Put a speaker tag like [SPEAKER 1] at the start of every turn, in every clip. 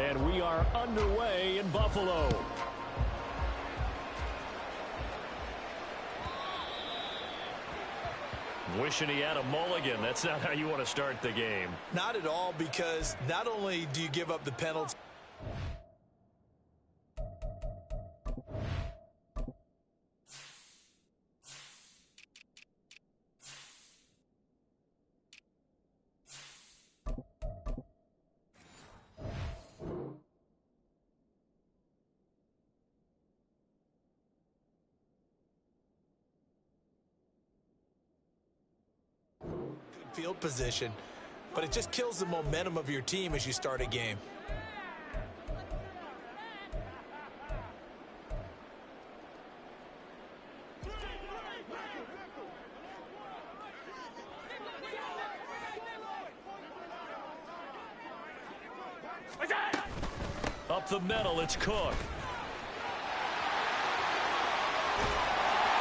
[SPEAKER 1] And we are underway in Buffalo. Wishing he had a mulligan. That's not how you want to start the game.
[SPEAKER 2] Not at all, because not only do you give up the penalty. Field position, but it just kills the momentum of your team as you start a game.
[SPEAKER 1] Up the middle, it's Cook.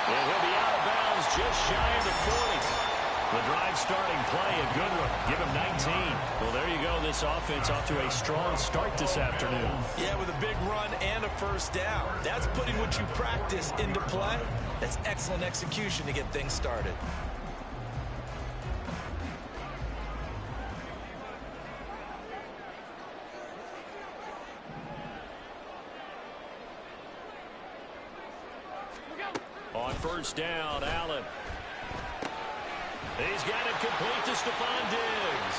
[SPEAKER 1] And he'll be out of bounds just shy of the 40. The drive starting play, a good one. Give him 19. Well, there you go. This offense off to a strong start this afternoon.
[SPEAKER 2] Yeah, with a big run and a first down. That's putting what you practice into play. That's excellent execution to get things started.
[SPEAKER 1] On first down, Allen. He's got it complete to Stephon Diggs.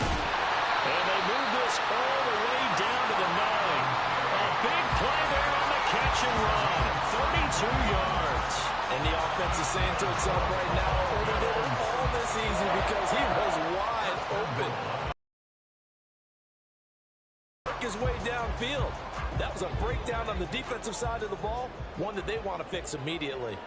[SPEAKER 1] And they move this all the way down to the 9. A big play there on the catch and run. 32 yards.
[SPEAKER 2] And the offense is saying to itself right now, only did it all this easy because he was wide open. Work his way downfield. That was a breakdown on the defensive side of the ball, one that they want to fix immediately.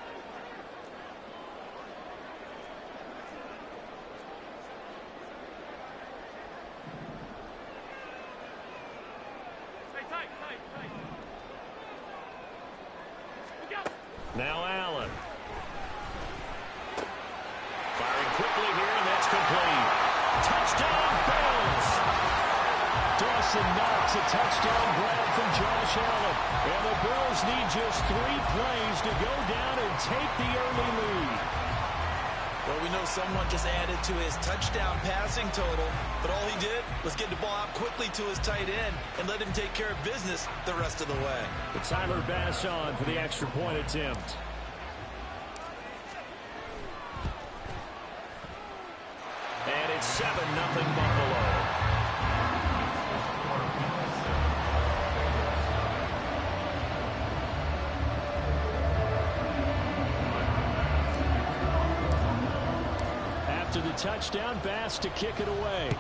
[SPEAKER 1] Now Allen. Firing quickly here, and that's complete. Touchdown, Bills! Dawson Knox, a touchdown grab from Josh Allen. And the Bills need just 3 plays to go down and take the early lead.
[SPEAKER 2] Well, we know someone just added to his touchdown passing total, but all he did was get the ball out quickly to his tight end and let him take care of business the rest of the way.
[SPEAKER 1] But Tyler Bass on for the extra point attempt. And it's 7-0 Buffalo. After the touchdown, Bass to kick it away.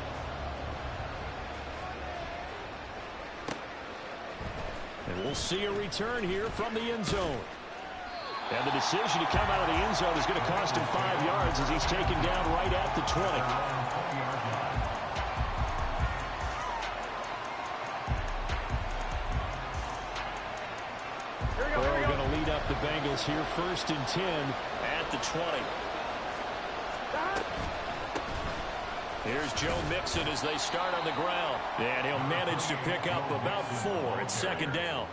[SPEAKER 1] And we'll see a return here from the end zone. And the decision to come out of the end zone is going to cost him 5 yards as he's taken down right at the 20. We're going to lead up the Bengals here, 1st and 10 at the 20. Here's Joe Mixon as they start on the ground. And he'll manage to pick up about 4 at 2nd down.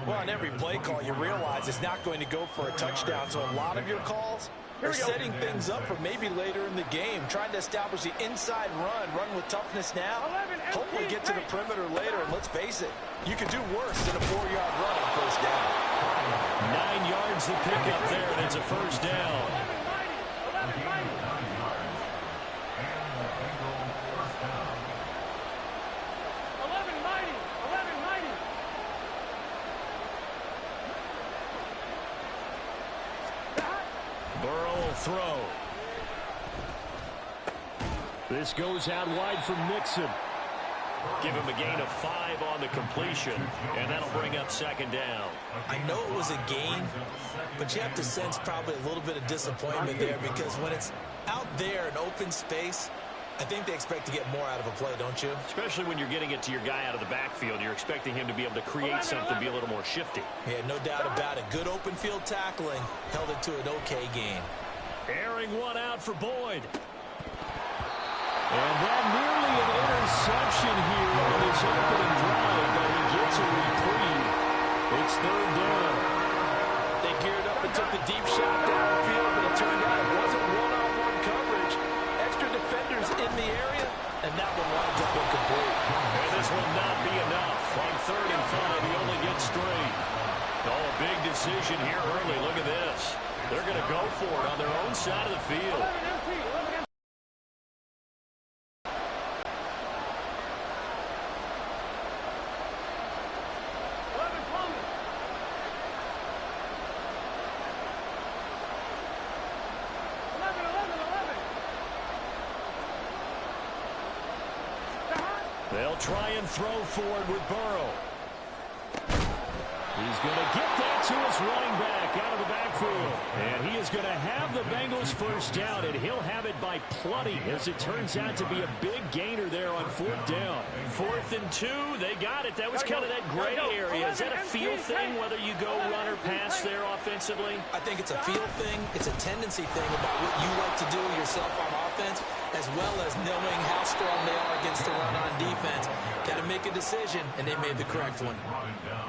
[SPEAKER 2] Well, on every play call, you realize it's not going to go for a touchdown. So a lot of your calls are setting things up for maybe later in the game, trying to establish the inside run with toughness now, hopefully get to the perimeter later. And let's face it, you could do worse than a 4-yard run on first down.
[SPEAKER 1] 9 yards to pick up there, and it's a first down. Throw. This goes out wide for Mixon. Give him a gain of 5 on the completion, and that'll bring up 2nd down.
[SPEAKER 2] I know it was a gain, but you have to sense probably a little bit of disappointment there because when it's out there in open space, I think they expect to get more out of a play, don't you?
[SPEAKER 1] Especially when you're getting it to your guy out of the backfield. You're expecting him to be able to create something, be a little more shifty.
[SPEAKER 2] Yeah, no doubt about it. Good open field tackling held it to an okay gain.
[SPEAKER 1] Airing one out for Boyd. And that nearly an interception here on his opening drive, but he gets a reprieve. It's third down.
[SPEAKER 2] They geared up and took the deep shot downfield, but it turned out it wasn't one-on-one coverage. Extra defenders in the area, and that one winds up incomplete.
[SPEAKER 1] And this will not be enough. On 3rd and 5, he only gets 3. Oh, a big decision here early. Look at this. They're going to go for it on their own side of the field. They'll try and throw forward with Burrow. He's going to get that to his running back out of the backfield. And he is going to have the Bengals first down, and he'll have it by plenty, as it turns out to be a big gainer there on 4th down.
[SPEAKER 3] 4th and 2, they got it. That was kind of that gray area. Is that a feel thing, whether you go run or pass there offensively?
[SPEAKER 2] I think it's a feel thing. It's a tendency thing about what you like to do yourself on offense, as well as knowing how strong they are against the run on defense. Got to make a decision, and they made the correct one.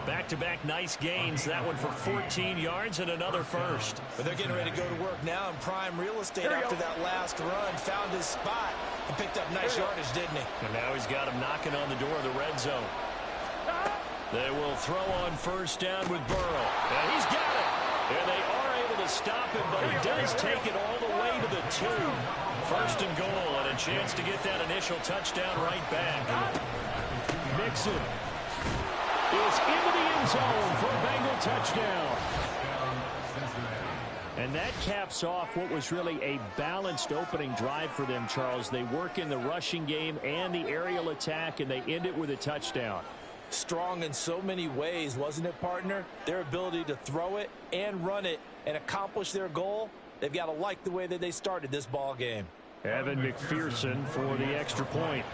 [SPEAKER 3] Back-to-back nice gains. That one for 14 yards and another first.
[SPEAKER 2] But they're getting ready to go to work now in prime real estate after that last run. Found his spot and picked up nice yardage, didn't he?
[SPEAKER 3] And now he's got him knocking on the door of the red zone.
[SPEAKER 1] They will throw on 1st down with Burrow. And he's got it. And they are able to stop him, but he does take it all the way to the 2. 1st and goal, and a chance to get that initial touchdown right back. Mixon is into the end zone for a Bengal touchdown. And that caps off what was really a balanced opening drive for them, Charles. They work in the rushing game and the aerial attack, and they end it with a touchdown.
[SPEAKER 2] Strong in so many ways, wasn't it, partner? Their ability to throw it and run it and accomplish their goal, they've got to like the way that they started this ball game.
[SPEAKER 1] Evan McPherson for the extra point.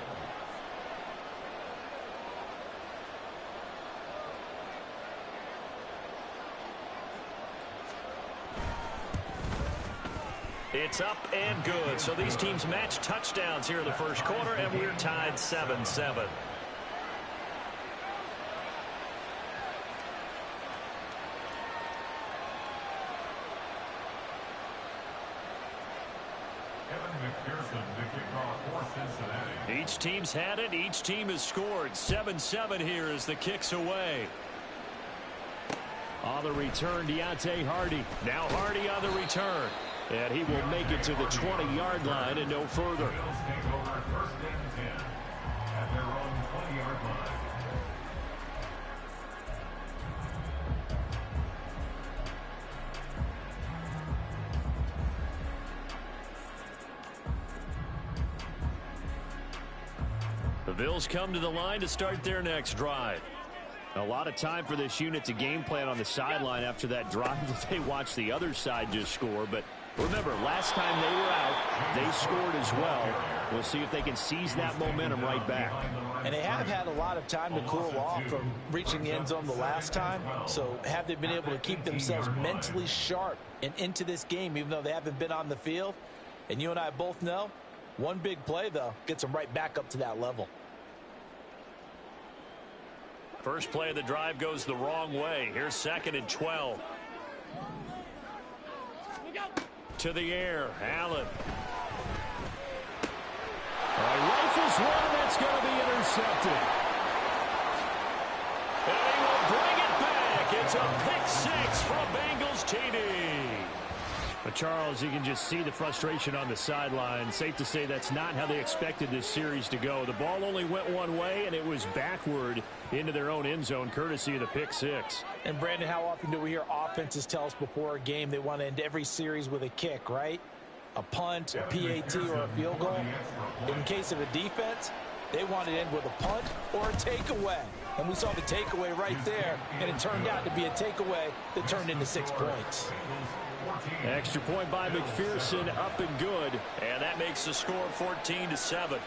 [SPEAKER 1] It's up and good. So these teams match touchdowns here in the first quarter, and we're tied 7-7. Each team's had it. Each team has scored. 7-7 here as the kick's away. On the return, Deontay Hardy. Now Hardy on the return. And he will make it to the 20-yard line and no further. The Bills come to the line to start their next drive. A lot of time for this unit to game plan on the sideline after that drive that they watched the other side just score. But remember, last time they were out, they scored as well. We'll see if they can seize that momentum right back.
[SPEAKER 2] And they have had a lot of time to cool off from reaching the end zone the last time. So have they been able to keep themselves mentally sharp and into this game, even though they haven't been on the field? And you and I both know, one big play, though, gets them right back up to that level.
[SPEAKER 1] First play of the drive goes the wrong way. Here's 2nd and 12. To the air, Allen. Rifles one, that's going to be intercepted. And he will bring it back. It's a pick 6 from Bengals TD. But Charles, you can just see the frustration on the sideline. Safe to say that's not how they expected this series to go. The ball only went one way, and it was backward into their own end zone, courtesy of the pick 6.
[SPEAKER 2] And, Brandon, how often do we hear offenses tell us before a game they want to end every series with a kick, right? A punt, a PAT, or a field goal. In case of a defense, they want to end with a punt or a takeaway. And we saw the takeaway right there, and it turned out to be a takeaway that turned into 6 points.
[SPEAKER 1] Extra point by McPherson, up and good. And that makes the score 14-7.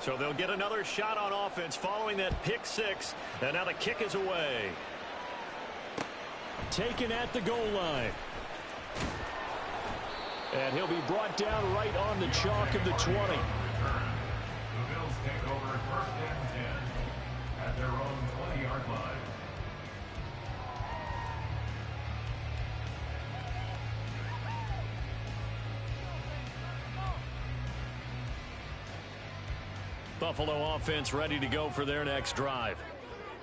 [SPEAKER 3] So they'll get another shot on offense following that pick six. And now the kick is away.
[SPEAKER 1] Taken at the goal line. And he'll be brought down right on the chalk of the 20.
[SPEAKER 4] The Bills take over first and 10 at their own 20-yard line.
[SPEAKER 1] Buffalo offense ready to go for their next drive.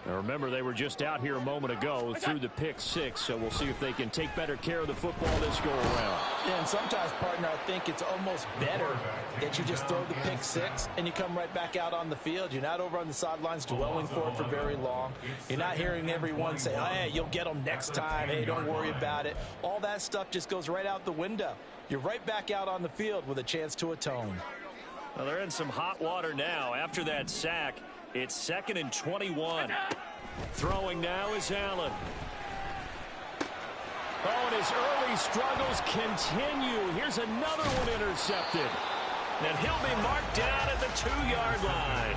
[SPEAKER 1] Now remember, they were just out here a moment ago through the pick six, so we'll see if they can take better care of the football this go around.
[SPEAKER 2] Yeah, and sometimes, partner, I think it's almost better that you just throw the pick six and you come right back out on the field. You're not over on the sidelines dwelling for it for very long. You're not hearing everyone say, oh, hey, you'll get them next time. Hey, don't worry about it. All that stuff just goes right out the window. You're right back out on the field with a chance to atone.
[SPEAKER 1] Well, they're in some hot water now. After that sack, it's 2nd and 21. Throwing now is Allen. Oh, and his early struggles continue. Here's another one intercepted. And he'll be marked down at the 2-yard line.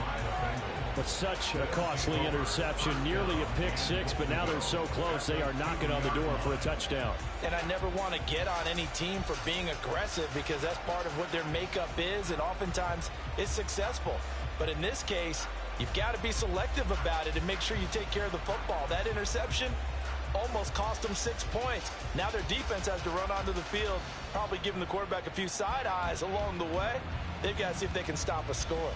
[SPEAKER 1] But such a costly interception, nearly a pick six, but now they're so close they are knocking on the door for a touchdown.
[SPEAKER 2] And I never want to get on any team for being aggressive because that's part of what their makeup is, and oftentimes it's successful. But in this case, you've got to be selective about it and make sure you take care of the football. That interception almost cost them 6 points. Now their defense has to run onto the field, probably giving the quarterback a few side eyes along the way. They've got to see if they can stop a score.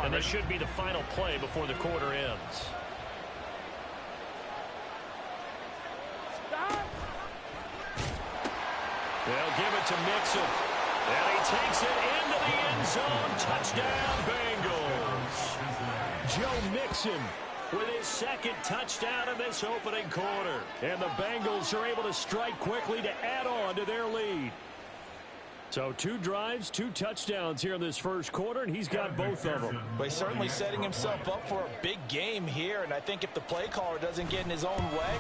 [SPEAKER 3] And this should be the final play before the quarter ends.
[SPEAKER 1] They'll give it to Mixon. And he takes it into the end zone. Touchdown, Bengals. Joe Mixon with his 2nd touchdown in this opening quarter. And the Bengals are able to strike quickly to add on to their lead. So 2 drives, 2 touchdowns here in this first quarter, and he's got both of them.
[SPEAKER 2] But he's certainly setting himself up for a big game here, and I think if the play caller doesn't get in his own way,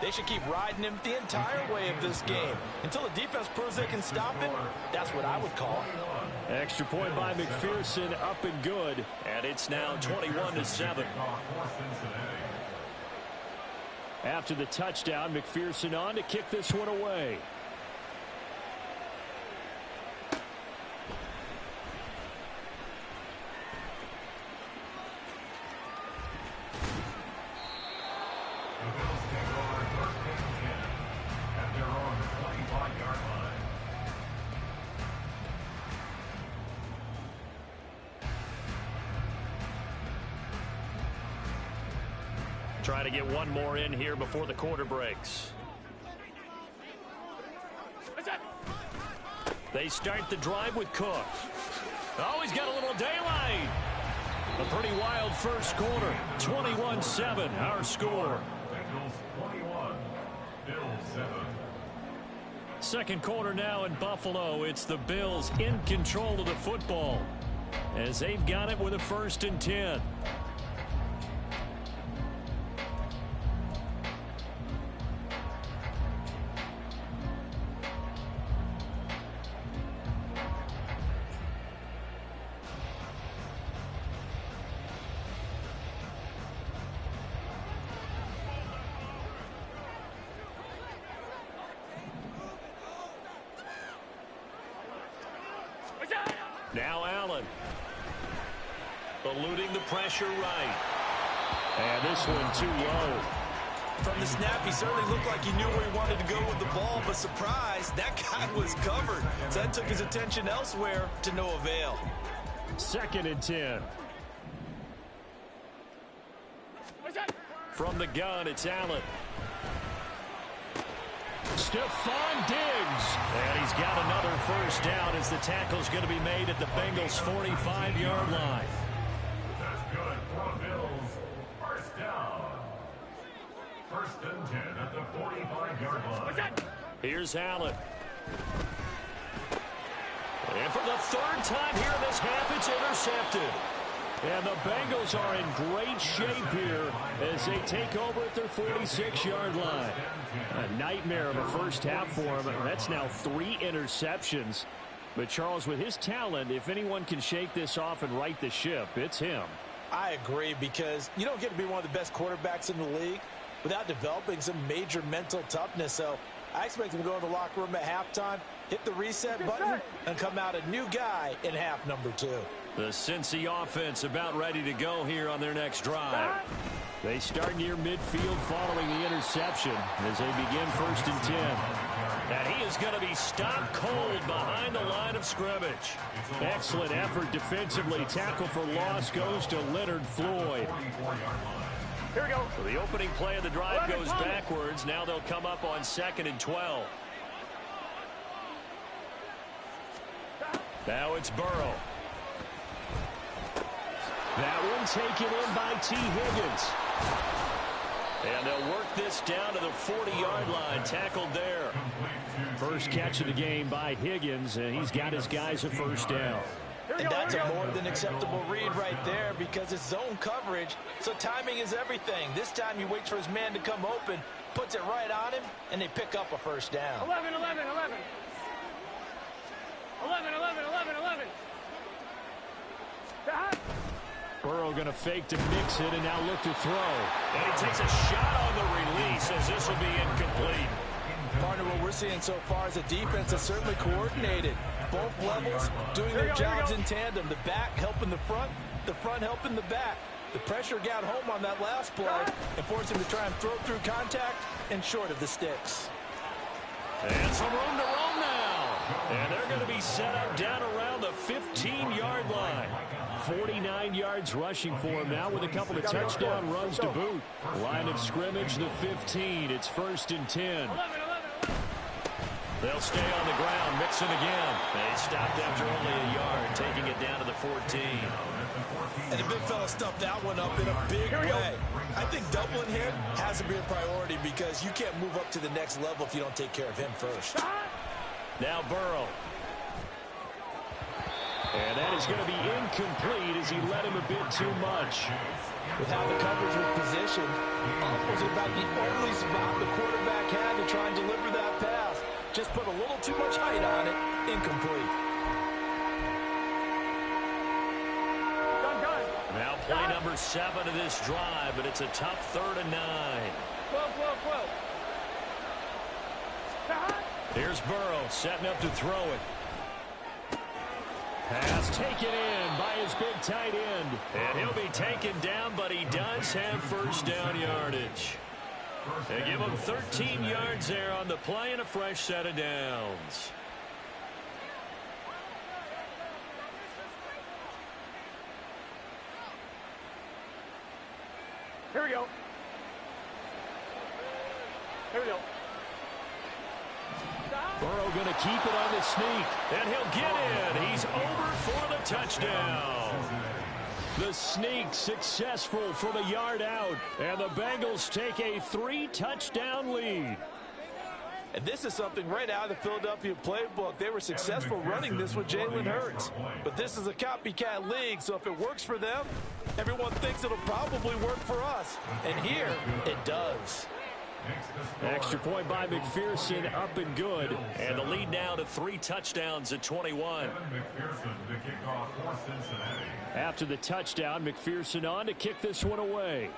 [SPEAKER 2] they should keep riding him the entire way of this game. Until the defense proves they can stop it, that's what I would call it.
[SPEAKER 1] Extra point by McPherson, up and good, and it's now 21-7. After the touchdown, McPherson on to kick this one away.
[SPEAKER 3] Trying to get one more in here before the quarter breaks.
[SPEAKER 1] They start the drive with Cook. Oh, he's got a little daylight. A pretty wild first quarter. 21-7, our score.
[SPEAKER 4] Bengals 21, Bills 7.
[SPEAKER 1] Second quarter now in Buffalo. It's the Bills in control of the football as they've got it with a 1st and 10. Now Allen. Eluding the pressure right. And this one too low.
[SPEAKER 2] From the snap, he certainly looked like he knew where he wanted to go with the ball, but surprise, that guy was covered. So that took his attention elsewhere to no avail.
[SPEAKER 1] 2nd and 10. From the gun, it's Allen. Stephon Diggs. And he's got another first down as the tackle's going to be made at the Bengals' 45-yard line.
[SPEAKER 4] That's good for the Bills. First down. 1st and 10 at the 45-yard line.
[SPEAKER 1] Here's Allen. And for the 3rd time here in this half, it's intercepted. And the Bengals are in great shape here as they take over at their 46-yard line. A nightmare of a first half for them. That's now 3 interceptions.
[SPEAKER 3] But, Charles, with his talent, if anyone can shake this off and right the ship, it's him.
[SPEAKER 2] I agree, because you don't get to be one of the best quarterbacks in the league without developing some major mental toughness. So I expect him to go in the locker room at halftime, hit the reset button, and come out a new guy in half number 2.
[SPEAKER 3] The Cincy offense about ready to go here on their next drive. They start near midfield following the interception as they begin 1st and 10. And he is going to be stopped cold behind the line of scrimmage. Excellent effort defensively. Tackle for loss goes to Leonard Floyd.
[SPEAKER 1] Here we go.
[SPEAKER 3] So the opening play of the drive goes backwards. Now they'll come up on 2nd and 12. Now it's Burrow. That one taken in by T. Higgins. And they'll work this down to the 40-yard line. Tackled there. First catch of the game by Higgins, and he's got his guys a 1st down.
[SPEAKER 2] And that's a more than acceptable read right there, because it's zone coverage, so timing is everything. This time he waits for his man to come open, puts it right on him, and they pick up a 1st down.
[SPEAKER 1] 11, 11, 11. 11, 11, 11, 11.
[SPEAKER 3] Burrow going to fake to mix it and now look to throw. And he takes a shot on the release as this will be incomplete.
[SPEAKER 2] Partner, what we're seeing so far is a defense that's certainly coordinated. Both levels doing their jobs in tandem. The back helping the front helping the back. The pressure got home on that last play and forced him to try and throw through contact and short of the sticks.
[SPEAKER 3] And some room to roam now. And they're going to be set up down around the 15-yard line. 49 yards rushing for him now with a couple of touchdown runs to boot. Line of scrimmage, the 15. It's 1st and 10. They'll stay on the ground, mixing again. They stopped after only a yard, taking it down to the 14.
[SPEAKER 2] And the big fella stuffed that one up in a big way. I think doubling him has to be a priority, because you can't move up to the next level if you don't take care of him first.
[SPEAKER 3] Now Burrow. And that is going to be incomplete as he led him a bit too much.
[SPEAKER 2] With how the coverage was positioned, was about the only spot the quarterback had to try and deliver that pass. Just put a little too much height on it. Incomplete.
[SPEAKER 3] Now play number 7 of this drive, but it's a tough 3rd and 9. Here's Burrow setting up to throw it. Pass taken in by his big tight end. And he'll be taken down, but he does have 1st down yardage. They give him 13 yards there on the play and a fresh set of downs.
[SPEAKER 1] Here we go. Here we go.
[SPEAKER 3] Burrow going to keep it on the sneak, and he'll get in. He's over for the touchdown. The sneak successful from a yard out, and the Bengals take a 3-touchdown lead.
[SPEAKER 2] And this is something right out of the Philadelphia playbook. They were successful running this with Jalen Hurts. But this is a copycat league, so if it works for them, everyone thinks it'll probably work for us. And here, it does.
[SPEAKER 3] Extra point by McPherson, up and good. And the lead now to 3 touchdowns at 21. After the touchdown, McPherson on to kick this one away.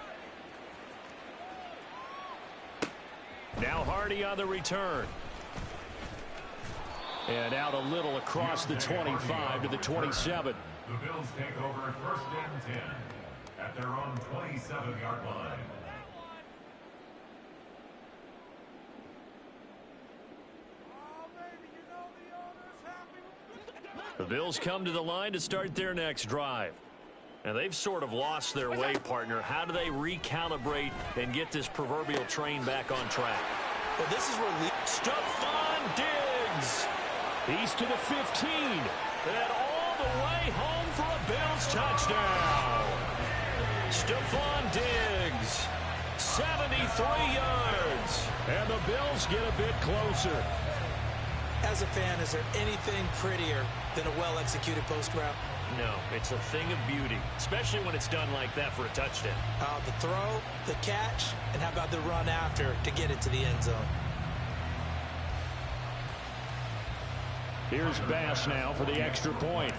[SPEAKER 3] Now Hardy on the return. And out a little across the 25 to the 27.
[SPEAKER 4] The Bills take over 1st and 10 at their own 27-yard line.
[SPEAKER 3] The Bills come to the line to start their next drive. And they've sort of lost their way, partner. How do they recalibrate and get this proverbial train back on track?
[SPEAKER 2] Well, this is where
[SPEAKER 3] Stephon Diggs. He's to the 15. And all the way home for a Bills touchdown. Stephon Diggs, 73 yards. And the Bills get a bit closer.
[SPEAKER 2] As a fan, is there anything prettier than a well-executed post route?
[SPEAKER 3] No, it's a thing of beauty, especially when it's done like that for a touchdown.
[SPEAKER 2] The throw, the catch, and how about the run after to get it to the end zone?
[SPEAKER 3] Here's Bass now for the extra point.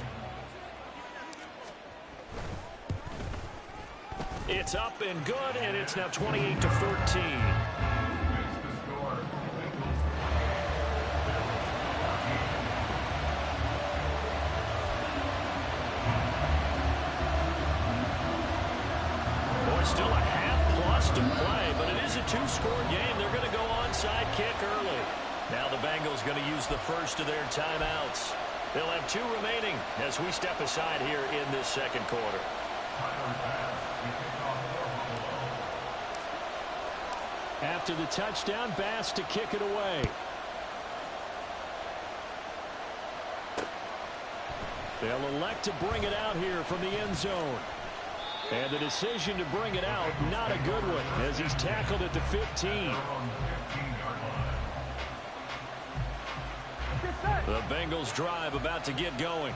[SPEAKER 3] It's up and good, and it's now 28-14. Still a half-plus to play, but it is a two-score game. They're going to go onside kick early. Now the Bengals going to use the first of their timeouts. They'll have 2 remaining as we step aside here in this second quarter. After the touchdown, Bass to kick it away. They'll elect to bring it out here from the end zone. And the decision to bring it out, not a good one, as he's tackled at the 15. The Bengals drive about to get going.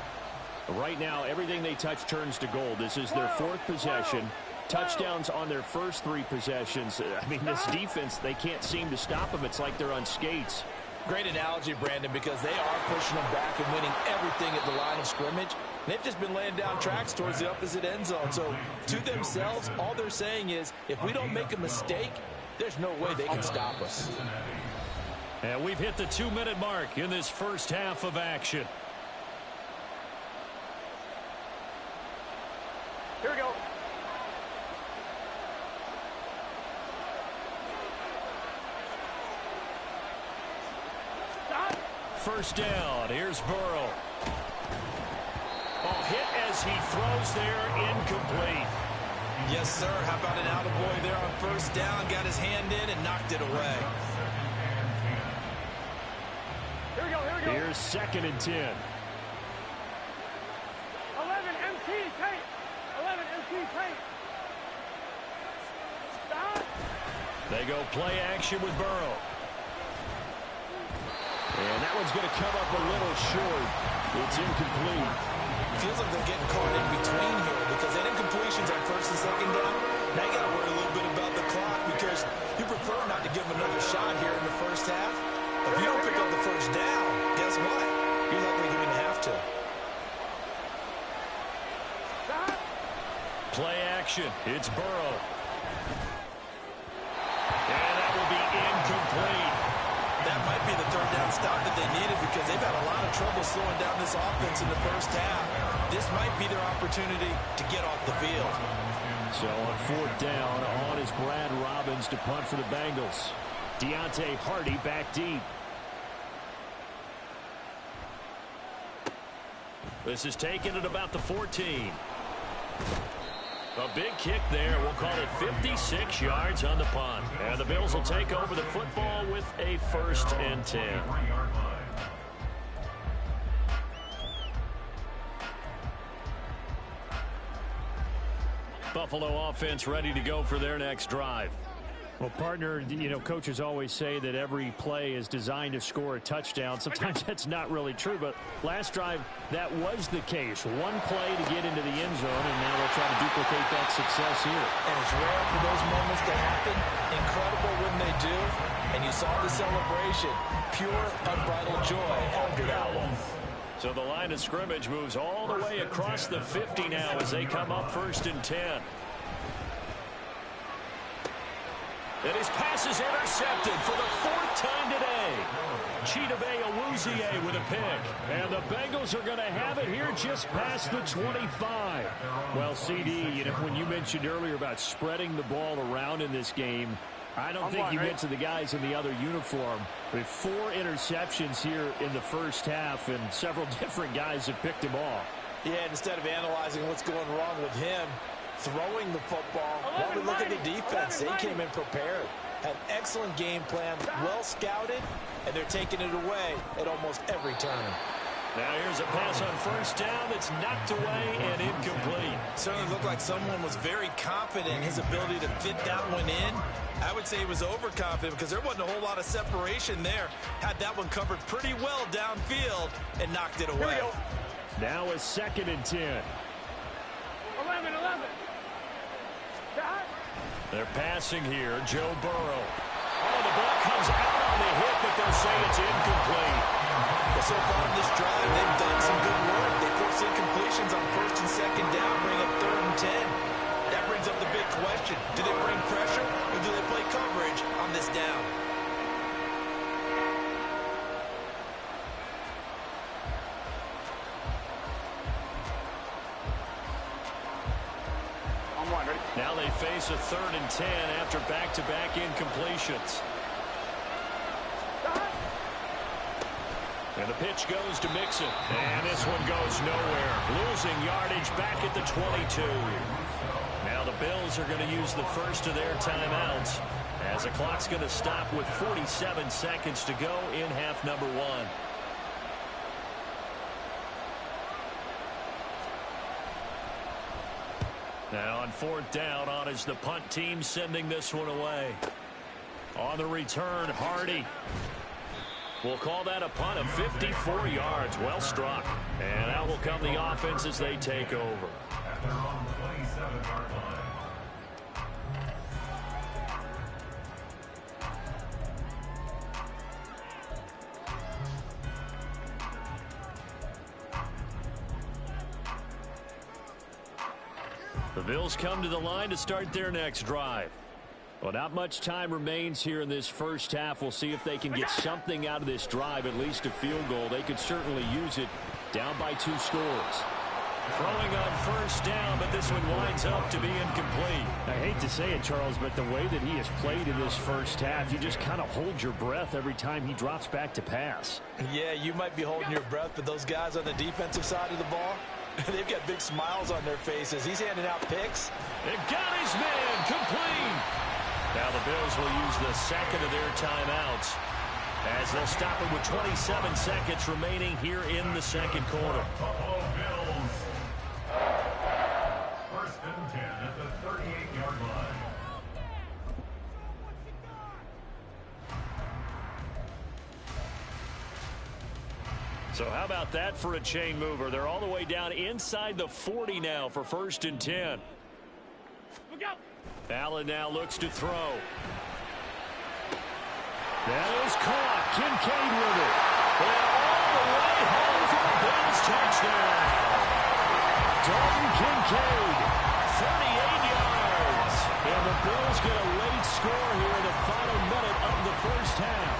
[SPEAKER 3] Right now, everything they touch turns to gold. This is their 4th possession. Touchdowns on their first 3 possessions. I mean, this defense, they can't seem to stop them. It's like they're on skates.
[SPEAKER 2] Great analogy, Brandon, because they are pushing them back and winning everything at the line of scrimmage. They've just been laying down tracks towards the opposite end zone. So, to themselves, all they're saying is, if we don't make a mistake, there's no way they can stop us.
[SPEAKER 3] And we've hit the 2-minute mark in this first half of action.
[SPEAKER 5] Here we go.
[SPEAKER 3] First down. Here's Burrow. Oh, hit as he throws there, incomplete.
[SPEAKER 2] Yes, sir. How about an attaboy there on first down? Got his hand in and knocked it away.
[SPEAKER 5] Here we go, here we go.
[SPEAKER 3] Here's 2nd and 10.
[SPEAKER 5] 11 MT tape. 11 MT tape. Stop.
[SPEAKER 3] They go play action with Burrow. And that one's going to come up a little short. It's incomplete.
[SPEAKER 2] Feels like they're getting caught in between here because that incompletion's on first and second down. Now you got to worry a little bit about the clock because you prefer not to give them another shot here in the first half. If you don't pick up the first down, guess what? You're likely going to have to.
[SPEAKER 5] Stop.
[SPEAKER 3] Play action. It's Burrow. And that will be incomplete.
[SPEAKER 2] That might be the third down stop that they needed because they've had a lot of trouble slowing down this offense in the first half. This might be their opportunity to get off the field.
[SPEAKER 3] So on 4th down, on is Brad Robbins to punt for the Bengals. Deontay Hardy back deep. This is taken at about the 14. A big kick there. We'll call it 56 yards on the punt. And the Bills will take over the football with a 1st and 10. Buffalo offense ready to go for their next drive. Well, partner, you know, coaches always say that every play is designed to score a touchdown. Sometimes that's not really true, but last drive, that was the case. One play to get into the end zone, and now they'll try to duplicate that success here.
[SPEAKER 2] And it's rare for those moments to happen. Incredible when they do. And you saw the celebration. Pure, unbridled joy after that one.
[SPEAKER 3] So the line of scrimmage moves all the way across the 50 now as they come up 1st and 10. And his pass is intercepted for the 4th time today. Chidobe Awuzie with a pick. And the Bengals are going to have it here just past the 25. Well, CD, you know, when you mentioned earlier about spreading the ball around in this game, I don't think you mentioned the guys in the other uniform. With 4 interceptions here in the first half, and several different guys have picked him off.
[SPEAKER 2] Yeah, instead of analyzing what's going wrong with him, throwing the football, while we look at the defense, they came in prepared. Had an excellent game plan, well scouted, and they're taking it away at almost every turn.
[SPEAKER 3] Now here's a pass on 1st down that's knocked away and incomplete.
[SPEAKER 2] Certainly looked like someone was very confident in his ability to fit that one in. I would say he was overconfident because there wasn't a whole lot of separation there. Had that one covered pretty well downfield and knocked it away.
[SPEAKER 3] Now a 2nd and 10.
[SPEAKER 5] 11. Stop.
[SPEAKER 3] They're passing here. Joe Burrow. Oh, the ball comes out on the hit, but they'll say it's incomplete.
[SPEAKER 2] Well, so far in this drive,
[SPEAKER 3] they face a 3rd and 10 after back-to-back incompletions. And the pitch goes to Mixon. And this one goes nowhere. Losing yardage back at the 22. Now the Bills are going to use the first of their timeouts, as the clock's going to stop with 47 seconds to go in half number 1. Now on 4th down, on is the punt team sending this one away. On the return, Hardy. We'll call that a punt of 54 yards. Well struck. And out will come the offense as they take over.
[SPEAKER 4] At their own 27-yard line.
[SPEAKER 3] The Bills come to the line to start their next drive. Well, not much time remains here in this first half. We'll see if they can get something out of this drive, at least a field goal. They could certainly use it, down by 2 scores. Throwing on 1st down, but this one winds up to be incomplete. I hate to say it, Charles, but the way that he has played in this first half, you just kind of hold your breath every time he drops back to pass.
[SPEAKER 2] Yeah, you might be holding your breath, but those guys on the defensive side of the ball, they've got big smiles on their faces. He's handing out picks.
[SPEAKER 3] They got his man complete. Now the Bills will use the second of their timeouts, as they'll stop it with 27 seconds remaining here in the second quarter.
[SPEAKER 4] Buffalo Bills. 1st and 10 at the 38-yard line.
[SPEAKER 3] So how about that for a chain mover? They're all the way down inside the 40 now for 1st and 10.
[SPEAKER 5] Look out!
[SPEAKER 3] Allen now looks to throw. That is caught. Kincaid with it. And all the way home for the Bills touchdown. Dalton Kincaid, 38 yards. And the Bills get a late score here in the final minute of the first half.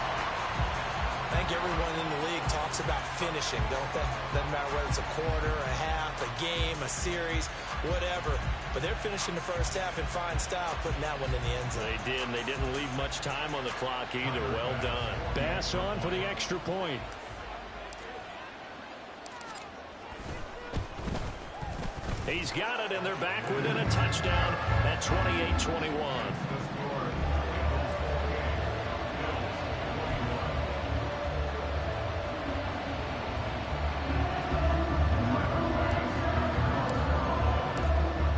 [SPEAKER 2] I think everyone in the league talks about finishing, don't they? Doesn't matter whether it's a quarter, a half, a game, a series, whatever. But they're finishing the first half in fine style, putting that one in the end zone.
[SPEAKER 3] They did, and they didn't leave much time on the clock either. Well done. Bass on for the extra point. He's got it, and they're back within a touchdown at 28-21.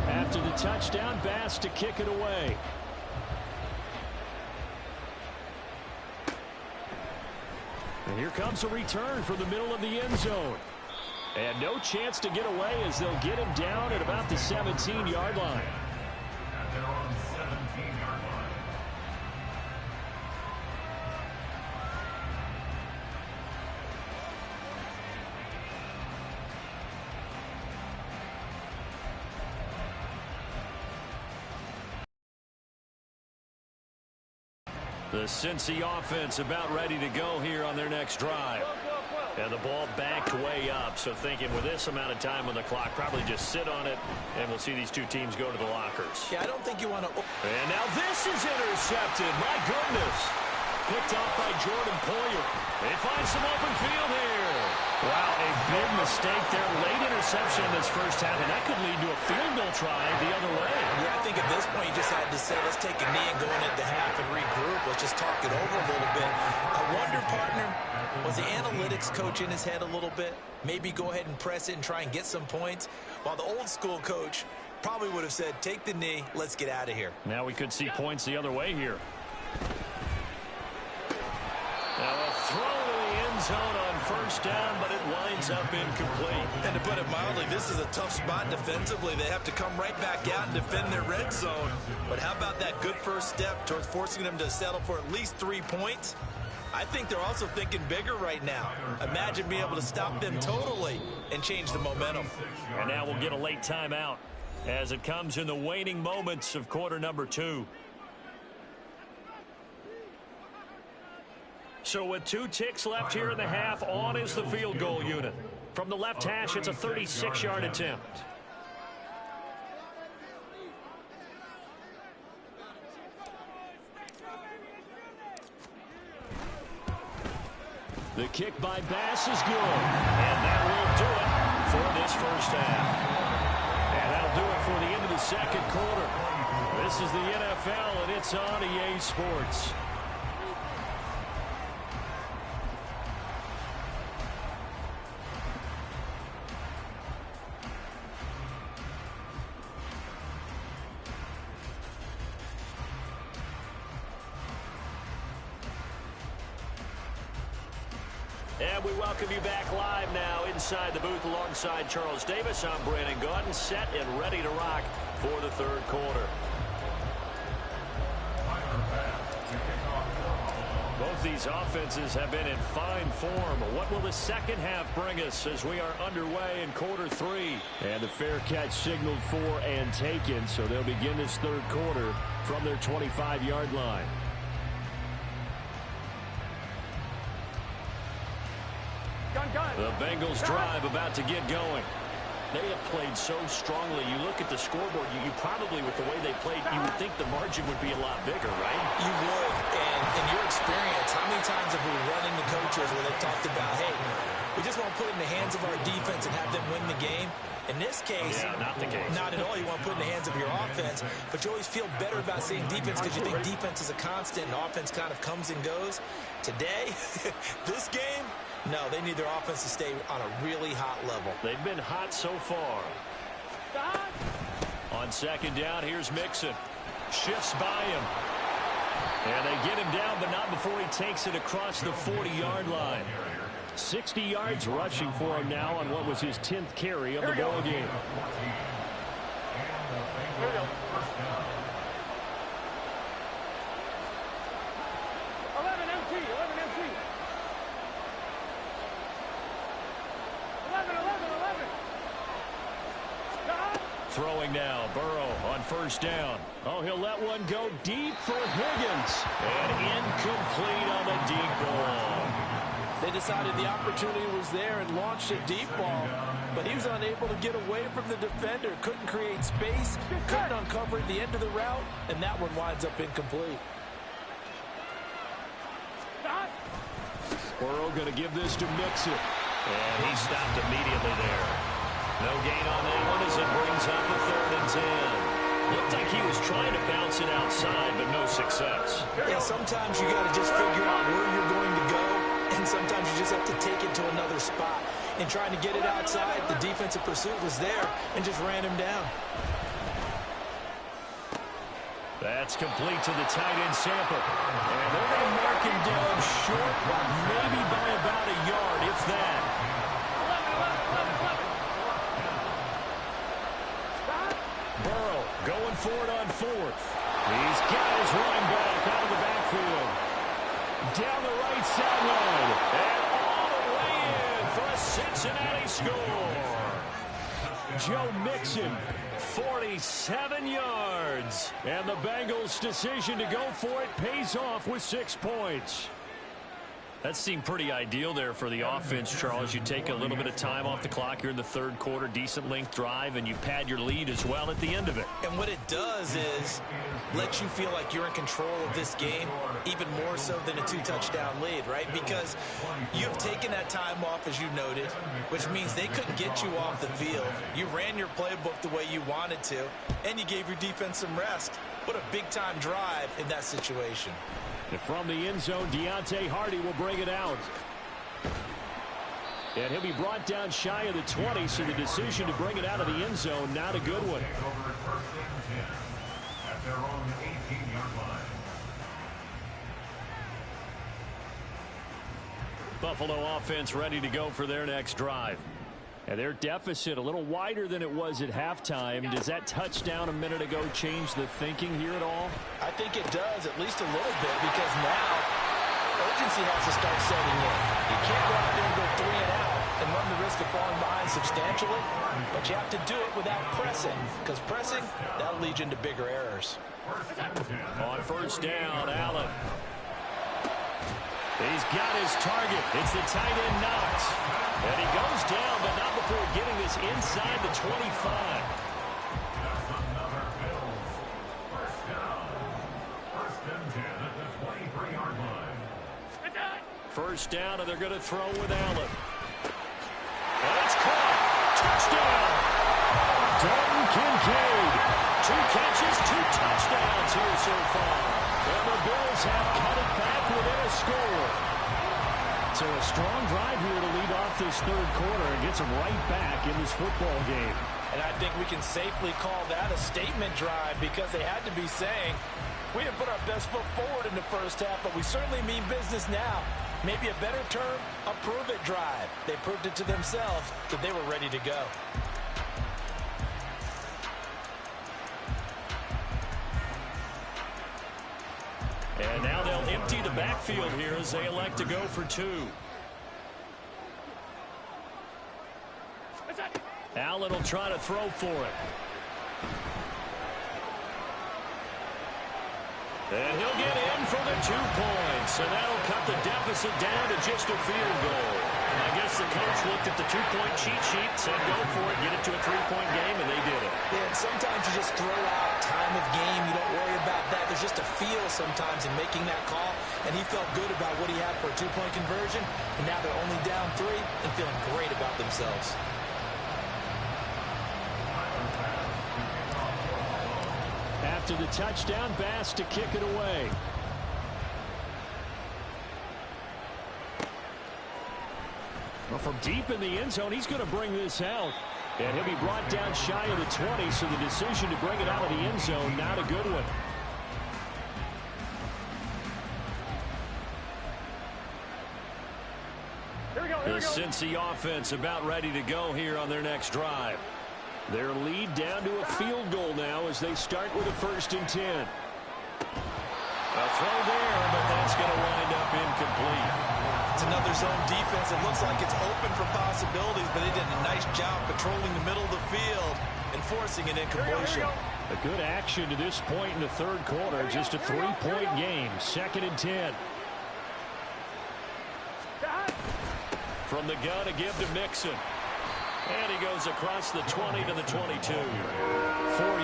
[SPEAKER 3] After the touchdown, Bass to kick it away. And here comes a return from the middle of the end zone. And no chance to get away as they'll get him down at about the 17-yard line.
[SPEAKER 4] At their own 17-yard line.
[SPEAKER 3] The Cincy offense about ready to go here on their next drive. And the ball backed way up, so thinking with this amount of time on the clock, probably just sit on it, and we'll see these two teams go to the lockers.
[SPEAKER 2] Yeah, I don't think you want to...
[SPEAKER 3] And now this is intercepted. My goodness. Picked off by Jordan Poyer. They find some open field here. Wow, a big mistake there. Late interception in this first half, and that could lead to a field goal try the other way.
[SPEAKER 2] Yeah, I think at this point you just had to say, let's take a knee and go into half and regroup. Let's just talk it over a little bit. I wonder, partner, was the analytics coach in his head a little bit? Maybe go ahead and press it and try and get some points, while the old school coach probably would have said, take the knee, let's get out of here.
[SPEAKER 3] Now we could see points the other way here. Now a throw to the end zone on first down, but it winds up incomplete.
[SPEAKER 2] And to put it mildly, this is a tough spot defensively. They have to come right back out and defend their red zone. But how about that good first step towards forcing them to settle for at least 3 points? I think they're also thinking bigger right now. Imagine being able to stop them totally and change the momentum.
[SPEAKER 3] And now we'll get a late timeout as it comes in the waning moments of quarter number 2. So with 2 ticks left here in the half, on is the field goal unit. From the left hash, it's a 36-yard attempt. The kick by Bass is good. And that will do it for this first half. And that'll do it for the end of the second quarter. This is the NFL, and it's on EA Sports. And we welcome you back live now inside the booth alongside Charles Davis. I'm Brandon Gaudin, set and ready to rock for the third quarter. Both these offenses have been in fine form. What will the second half bring us as we are underway in quarter three? And the fair catch signaled for and taken, so they'll begin this third quarter from their 25-yard line. The Bengals drive about to get going. They have played so strongly. You look at the scoreboard, you probably, with the way they played, you would think the margin would be a lot bigger, right?
[SPEAKER 2] You would. And in your experience, how many times have we run into coaches where they've talked about, hey, we just want to put it in the hands of our defense and have them win the game? In this case,
[SPEAKER 3] not the case.
[SPEAKER 2] Not at all. You want to put it in the hands of your offense, but you always feel better about seeing defense because you think defense is a constant and offense kind of comes and goes. Today, this game, no, they need their offense to stay on a really hot level.
[SPEAKER 3] They've been hot so far. On second down, here's Mixon. Shifts by him. And they get him down, but not before he takes it across the 40-yard line. 60 yards rushing for him now on what was his 10th carry of the ball game.
[SPEAKER 5] 11 MT, 11 MT. 11.
[SPEAKER 3] Throwing now, Burrow on first down. Oh, he'll let one go deep for Higgins. And incomplete on the deep ball.
[SPEAKER 2] They decided the opportunity was there and launched a deep ball, but he was unable to get away from the defender. Couldn't create space, couldn't uncover the end of the route, and that one winds up incomplete.
[SPEAKER 3] Burrow going to give this to Mixon. And he stopped immediately there. No gain on that one as it brings up a 3rd and 10. Looked like he was trying to bounce it outside, but no success.
[SPEAKER 2] Yeah, sometimes you got to just figure out where you're going to go, and sometimes you just have to take it to another spot. And trying to get it outside, the defensive pursuit was there and just ran him down.
[SPEAKER 3] That's complete to the tight end, Samper. And they're going to mark him down short, maybe by about a yard, if that. 11. Burrow going for it on 4th. He's got his running back out of the backfield. Down the right sideline. And all the way in for a Cincinnati score. Joe Mixon, 47 yards. And the Bengals' decision to go for it pays off with 6 points. That seemed pretty ideal there for the offense, Charles. You take a little bit of time off the clock here in the third quarter, decent length drive, and you pad your lead as well at the end of it.
[SPEAKER 2] And what it does is let you feel like you're in control of this game, even more so than a 2-touchdown lead, right? Because you've taken that time off, as you noted, which means they couldn't get you off the field. You ran your playbook the way you wanted to, and you gave your defense some rest. What a big-time drive in that situation.
[SPEAKER 3] And from the end zone, Deontay Hardy will bring it out. And he'll be brought down shy of the 20, so the decision to bring it out of the end zone, not a good one.
[SPEAKER 4] At their own 18-yard line.
[SPEAKER 3] Buffalo offense ready to go for their next drive. And their deficit a little wider than it was at halftime. Does that touchdown a minute ago change the thinking here at all?
[SPEAKER 2] I think it does, at least a little bit, because now urgency has to start setting in. You can't go out there and go 3 and out and run the risk of falling behind substantially, but you have to do it without pressing, because pressing, that'll lead you into bigger errors.
[SPEAKER 3] On first down, Allen. He's got his target. It's the tight end, Knox. And he goes down, but not before getting this inside the 25.
[SPEAKER 4] That's another Bills. First down. 1st and 10 at the 23-yard line.
[SPEAKER 3] First down, and they're going to throw with Allen. And it's caught. Touchdown. Dalton Kincaid. 2 catches, 2 touchdowns here so far. And the Bills have cut it back within a score. So a strong drive here to lead off this third quarter and gets them right back in this football game.
[SPEAKER 2] And I think we can safely call that a statement drive because they had to be saying, we didn't put our best foot forward in the first half, but we certainly mean business now. Maybe a better term, a prove-it drive. They proved it to themselves that they were ready to go.
[SPEAKER 3] And now they'll empty the backfield here as they elect to go for 2. Allen will try to throw for it. And he'll get in for the 2 points. And that'll cut the deficit down to just a field goal. And I guess the coach looked at the 2-point cheat sheet, said go for it, get it to a 3-point game, and they did it.
[SPEAKER 2] Yeah, and sometimes you just throw out time of game. You don't worry about that. There's just a feel sometimes in making that call. And he felt good about what he had for a 2-point conversion. And now they're only down 3 and feeling great about themselves.
[SPEAKER 3] After the touchdown, Bass to kick it away. Well, from deep in the end zone, he's going to bring this out. And he'll be brought down shy of the 20, so the decision to bring it out of the end zone, not a good one. The Cincy offense about ready to go here on their next drive. Their lead down to a field goal now as they start with a 1st and 10. A throw there, but that's going to wind up incomplete.
[SPEAKER 2] It's another zone defense. It looks like it's open for possibilities, but they did a nice job patrolling the middle of the field and forcing an incompletion.
[SPEAKER 3] A good action to this point in the third quarter. Just a 3-point game. 2nd and 10. From the gun, a give to Mixon. And he goes across the 20 to the 22. 4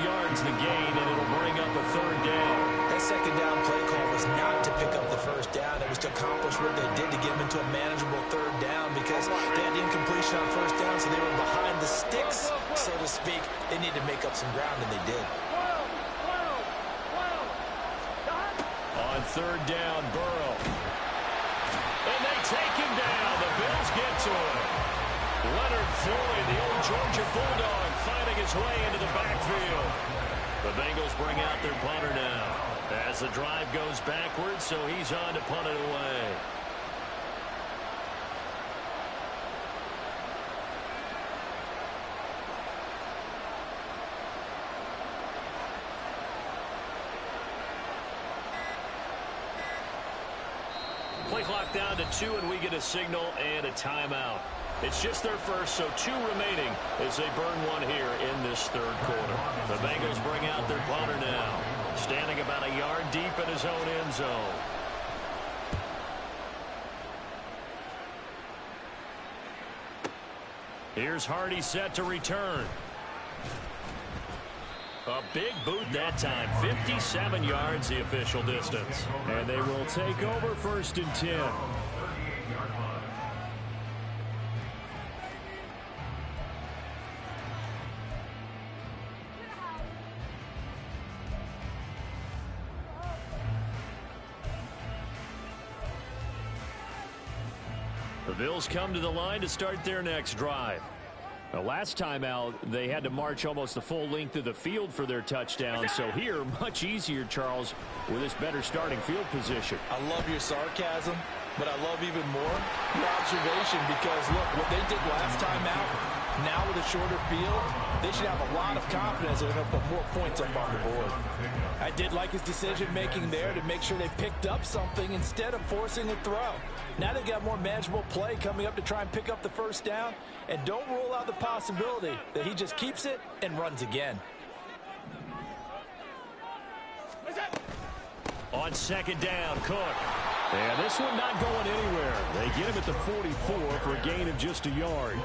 [SPEAKER 3] yards the gain, and it'll bring up a 3rd down.
[SPEAKER 2] That 2nd down play call was not to pick up the 1st down. It was to accomplish what they did to get them into a manageable 3rd down because they had incompletion on 1st down, so they were behind the sticks, so to speak. They needed to make up some ground, and they did.
[SPEAKER 3] On 3rd down, Burrow. And they take him down. The Bills get to him. Leonard Floyd, the old Georgia Bulldog, fighting his way into the backfield. The Bengals bring out their punter now. As the drive goes backwards, so he's on to punt it away. Play clock down to 2, and we get a signal and a timeout. It's just their first, so 2 remaining as they burn one here in this third quarter. The Bengals bring out their punter now, standing about a yard deep in his own end zone. Here's Hardy set to return. A big boot that time, 57 yards the official distance. And they will take over 1st and 10. The Bills come to the line to start their next drive. The last time out, they had to march almost the full length of the field for their touchdown. So here, much easier, Charles, with this better starting field position.
[SPEAKER 2] I love your sarcasm, but I love even more your observation because, look, what they did last time out, now with a shorter field, they should have a lot of confidence they're going to put more points up on the board. I did like his decision-making there to make sure they picked up something instead of forcing a throw. Now they've got more manageable play coming up to try and pick up the 1st down, and don't rule out the possibility that he just keeps it and runs again.
[SPEAKER 3] On 2nd down, Cook. And this one not going anywhere. They get him at the 44 for a gain of just a yard.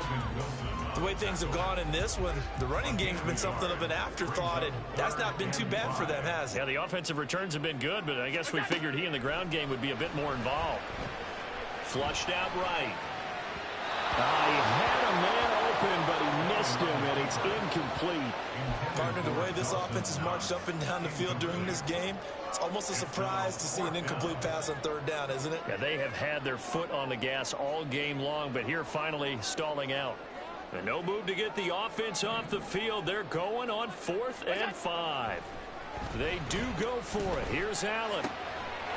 [SPEAKER 2] The way things have gone in this one, the running game's been something of an afterthought, and that's not been too bad for them, has it?
[SPEAKER 3] Yeah, the offensive returns have been good, but I guess we figured he in the ground game would be a bit more involved. flushed out right. He had a man open, but he missed him, and it's incomplete.
[SPEAKER 2] Partner, the way this offense has marched up and down the field during this game, it's almost a surprise to see an incomplete pass on third down, isn't it?
[SPEAKER 3] Yeah, they have had their foot on the gas all game long, but here finally stalling out. And no move to get the offense off the field. They're going on 4th and 5. They do go for it. Here's Allen.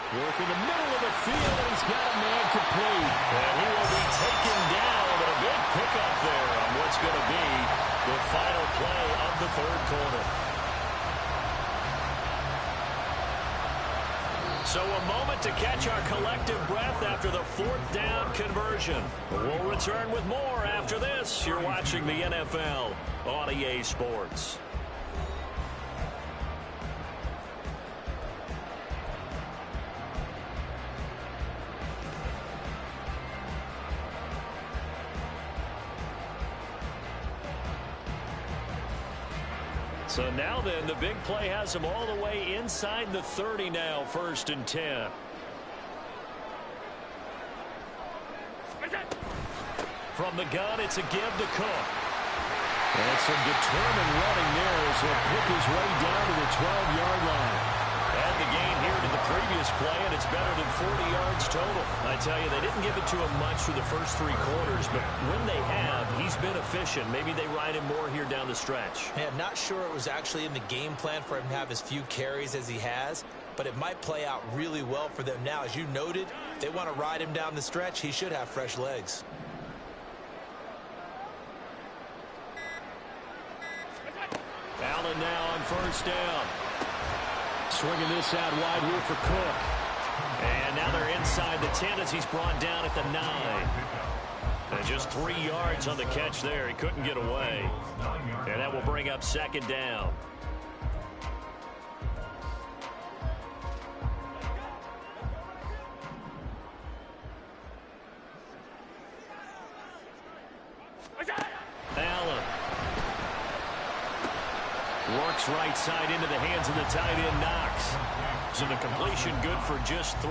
[SPEAKER 3] Working the middle of the field, and he's got a man complete. And he will be taken down, but a big pickup there on what's going to be the final play of the third quarter. So a moment to catch our collective breath after the 4th down conversion. We'll return with more after this. You're watching the NFL on EA Sports. So now then, the big play has them all the way inside the 30 now, 1st and 10. From the gun, it's a give to Cook. And some determined running there as he'll pick his way down to the 12-yard line. Add the gain here to the previous play, and it's better than 40 yards total. I tell you, they didn't give it to him much through the first 3 quarters, but when they have, he's been efficient. Maybe they ride him more here down the stretch.
[SPEAKER 2] Yeah, I'm not sure it was actually in the game plan for him to have as few carries as he has, but it might play out really well for them now. As you noted, they want to ride him down the stretch. He should have fresh legs.
[SPEAKER 3] Allen now on 1st down. Swinging this out wide here for Cook. And now they're inside the 10 as he's brought down at the 9. And just 3 yards on the catch there. He couldn't get away. And that will bring up 2nd down. Allen. Works right side into the hands of the tight end, Knox. So the completion good for just 3.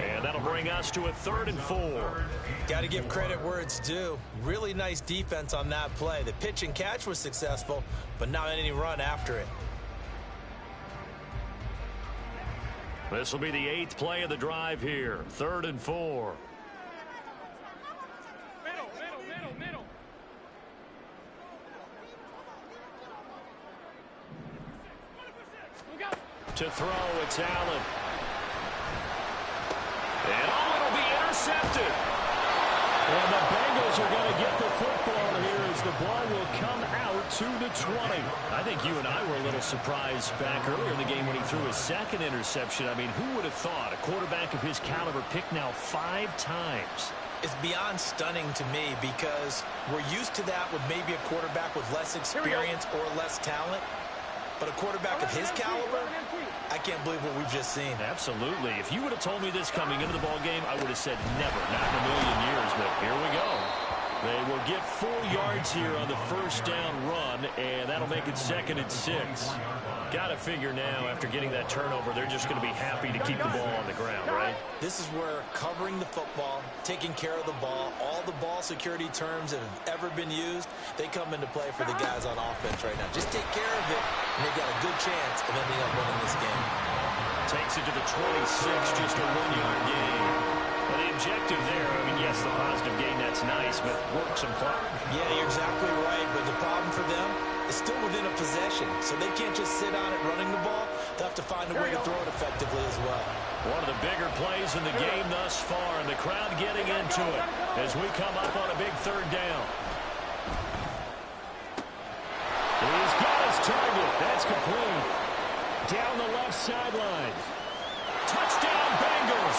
[SPEAKER 3] And that'll bring us to a 3rd and 4.
[SPEAKER 2] Got to give credit where it's due. Really nice defense on that play. The pitch and catch was successful, but not any run after it.
[SPEAKER 3] This will be the 8th play of the drive here. 3rd and 4.
[SPEAKER 5] Middle.
[SPEAKER 3] To throw, it's Allen. And it'll be intercepted. And the Bengals are going to get the football here as the ball will come out to the 20. I think you and I were a little surprised back earlier in the game when he threw his 2nd interception. I mean, who would have thought a quarterback of his caliber picked now 5 times?
[SPEAKER 2] It's beyond stunning to me because we're used to that with maybe a quarterback with less experience or less talent. But a quarterback of his caliber, I can't believe what we've just seen.
[SPEAKER 3] Absolutely. If you would have told me this coming into the ball game, I would have said never, not in a million years. But here we go. They will get 4 yards here on the 1st down run, and that'll make it 2nd and 6. Got to figure now, after getting that turnover, they're just going to be happy to keep the ball on the ground, right?
[SPEAKER 2] This is where covering the football, taking care of the ball, all the ball security terms that have ever been used, they come into play for the guys on offense right now. Just take care of it, and they've got a good chance of ending up winning this game.
[SPEAKER 3] Takes it to the 26, just a 1-yard gain. Well, the objective there, I mean, yes, the positive gain, that's nice, but work some clock.
[SPEAKER 2] Yeah, you're exactly right, but the problem for them is still within a possession, so they can't just sit on it running the ball. They'll have to find a way to throw it effectively as well.
[SPEAKER 3] One of the bigger plays in the game thus far, and the crowd getting into it as we come up on a big 3rd down. He's got his target. That's complete. Down the left sideline. Touchdown, Bengals.